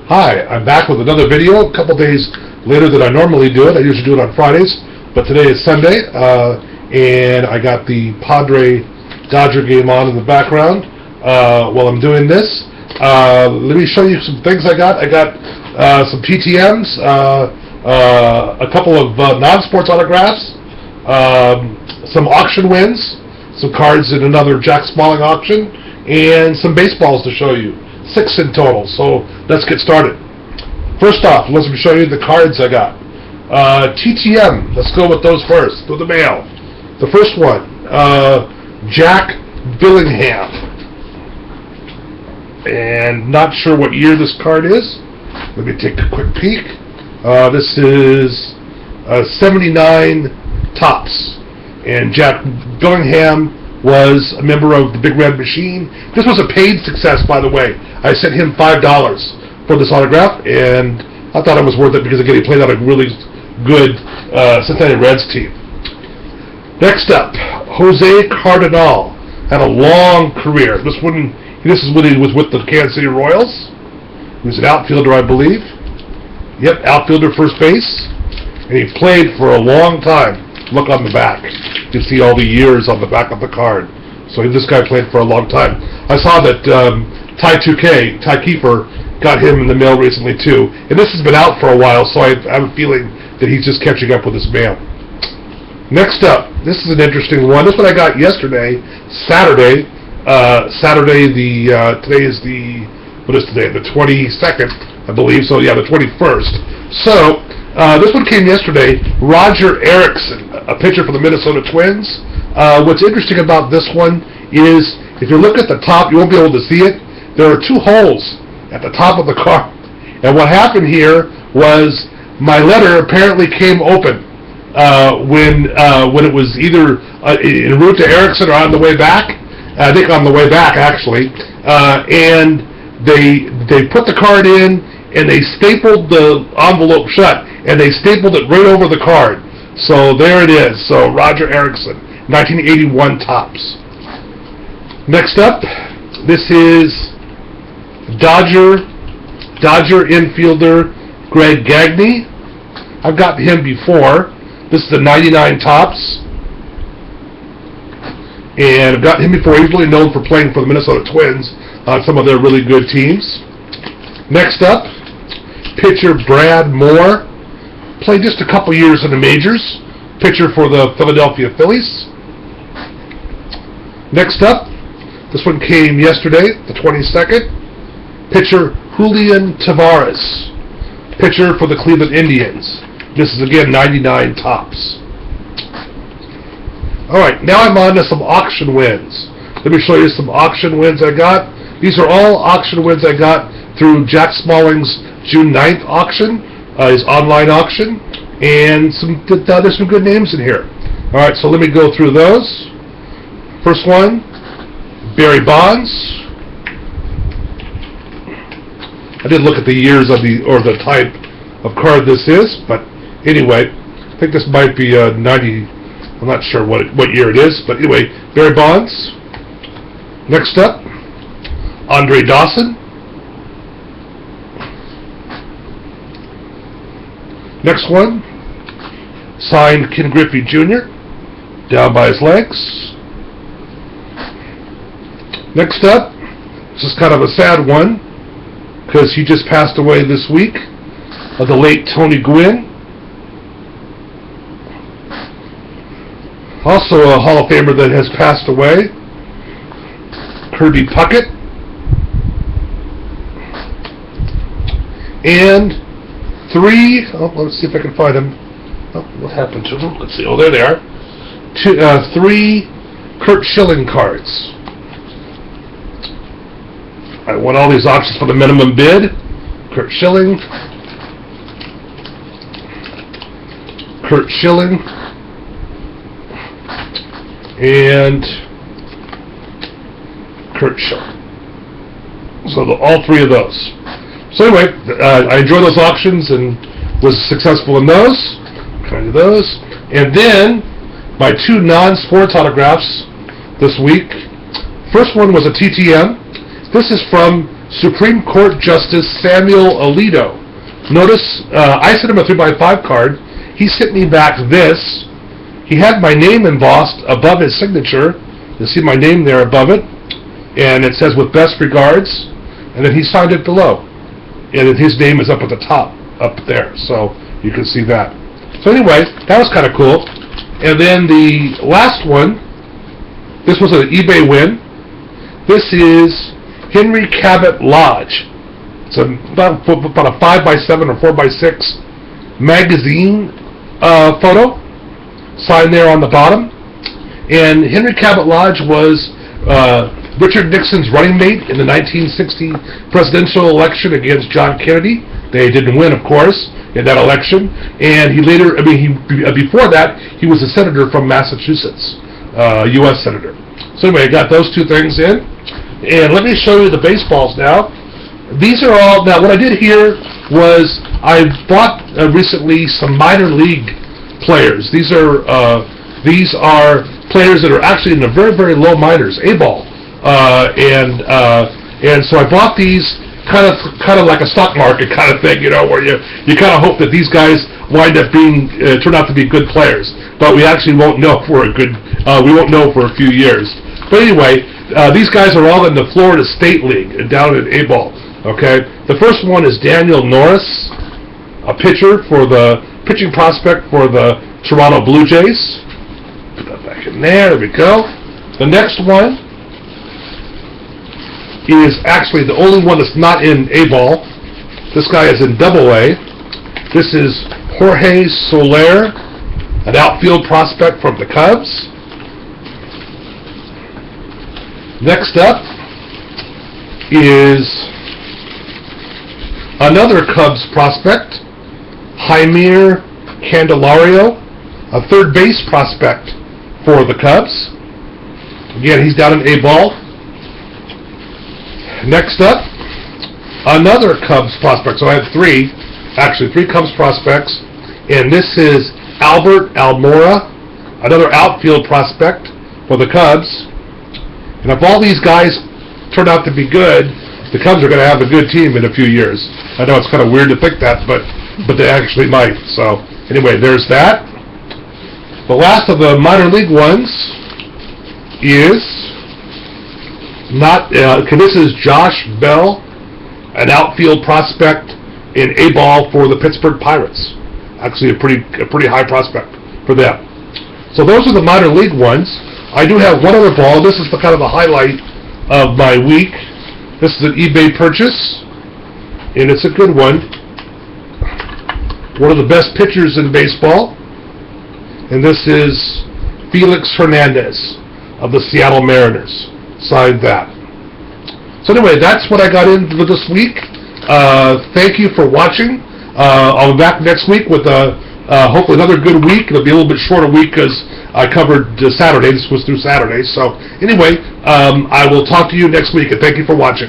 Hi, I'm back with another video, a couple days later than I normally do it. I usually do it on Fridays, but today is Sunday, and I got the Padre-Dodger game on in the background while I'm doing this. Let me show you some things I got. I got some TTMs, a couple of non-sports autographs, some auction wins, some cards in another Jack Smalling auction, and some baseballs to show you. 6 in total, so let's get started. First off, let me show you the cards I got. TTM, let's go with those first, through the mail. The first one, Jack Billingham. And not sure what year this card is. Let me take a quick peek. This is 79 Topps. And Jack Billingham was a member of the Big Red Machine. This was a paid success, by the way. I sent him $5 for this autograph, and I thought it was worth it because, again, he played on a really good Cincinnati Reds team. Next up, Jose Cardinal had a long career. This is when he was with the Kansas City Royals. He was an outfielder, I believe. Yep, outfielder, first base. And he played for a long time. Look on the back. You can see all the years on the back of the card. So this guy played for a long time. I saw that Ty Keeper, got him in the mail recently too. And this has been out for a while, so I have a feeling that he's just catching up with his mail. Next up, this is an interesting one. This one I got yesterday, Saturday. Today is what is today? The 22nd, I believe. So yeah, the 21st. So this one came yesterday. Roger Erickson, a pitcher for the Minnesota Twins. What's interesting about this one is, if you look at the top, you won't be able to see it. There are 2 holes at the top of the card. And what happened here was my letter apparently came open when it was either en route to Erickson or on the way back. I think on the way back, actually. And they put the card in, and they stapled the envelope shut, and they stapled it right over the card. So there it is. So Roger Erickson, 1981 Topps. Next up, this is Dodger infielder Greg Gagne. I've got him before. This is the 99 Topps. And I've got him before. He's really known for playing for the Minnesota Twins on some of their really good teams. Next up, pitcher Brad Moore. Played just a couple years in the majors. Pitcher for the Philadelphia Phillies. Next up, this one came yesterday, the 22nd. Pitcher Julian Tavares. Pitcher for the Cleveland Indians. This is, again, 99 Topps. Alright, now I'm on to some auction wins. Let me show you some auction wins I got. These are all auction wins I got through Jack Smalling's June 9th auction, his online auction, and there's some good names in here. Alright, so let me go through those. First one, Barry Bonds. I didn't look at the years of the type of card this is, but anyway, I think this might be a 90. I'm not sure what year it is, but anyway, Barry Bonds. Next up, Andre Dawson. Next one, signed Ken Griffey Jr. down by his legs. Next up, this is kind of a sad one because he just passed away this week, of the late Tony Gwynn. Also a Hall of Famer that has passed away, Kirby Puckett. And 3, let's see if I can find them. Oh, what happened to them? Let's see. Oh, there they are. 3 Curt Schilling cards. I won all these auctions for the minimum bid. Curt Schilling. Curt Schilling. And Curt Schilling. So all 3 of those. So anyway, I enjoyed those auctions and was successful in those. Kind of those. And then my 2 non-sports autographs this week. First one was a TTM. This is from Supreme Court Justice Samuel Alito. Notice, I sent him a 3x5 card. He sent me back this. He had my name embossed above his signature. You see my name there above it. And it says, with best regards. And then he signed it below. And then his name is up at the top, up there. So you can see that. So anyway, that was kind of cool. And then the last one, this was an eBay win. This is Henry Cabot Lodge. It's about a 5x7 or 4x6 magazine photo, signed there on the bottom. And Henry Cabot Lodge was Richard Nixon's running mate in the 1960 presidential election against John Kennedy. They didn't win, of course, in that election. And he later, before that, he was a senator from Massachusetts, U.S. senator. So anyway, I got those two things in. And let me show you the baseballs now. These are all, now what I did here was I bought recently some minor league players. These are players that are actually in the very, very low minors, A-ball. And so I bought these kind of like a stock market kind of thing, where you kind of hope that these guys wind up being turn out to be good players, but we actually won't know for we won't know for a few years. But anyway, these guys are all in the Florida State League down at A-ball. Okay, the first one is Daniel Norris, a pitcher for the pitching prospect for the Toronto Blue Jays. Put that back in there. There we go. The next one is actually the only one that's not in A-ball. This guy is in Double-A. This is Jorge Soler, an outfield prospect from the Cubs. Next up is another Cubs prospect, Jaime Candelario, a third base prospect for the Cubs. Again, he's down in A-ball. Next up, another Cubs prospect. So I have three Cubs prospects, and this is Albert Almora, another outfield prospect for the Cubs. And if all these guys turn out to be good, the Cubs are going to have a good team in a few years. I know it's kind of weird to think that, but they actually might. So anyway, there's that. The last of the minor league ones is this is Josh Bell, an outfield prospect in A-ball for the Pittsburgh Pirates. Actually, a pretty high prospect for them. So those are the minor league ones. I do have one other ball. This is the kind of the highlight of my week. This is an eBay purchase, and it's a good one. One of the best pitchers in baseball, and this is Felix Hernandez of the Seattle Mariners. Signed that. So anyway, that's what I got into this week. Thank you for watching. I'll be back next week with hopefully another good week. It'll be a little bit shorter week because I covered Saturday. This was through Saturday. So anyway, I will talk to you next week, and thank you for watching.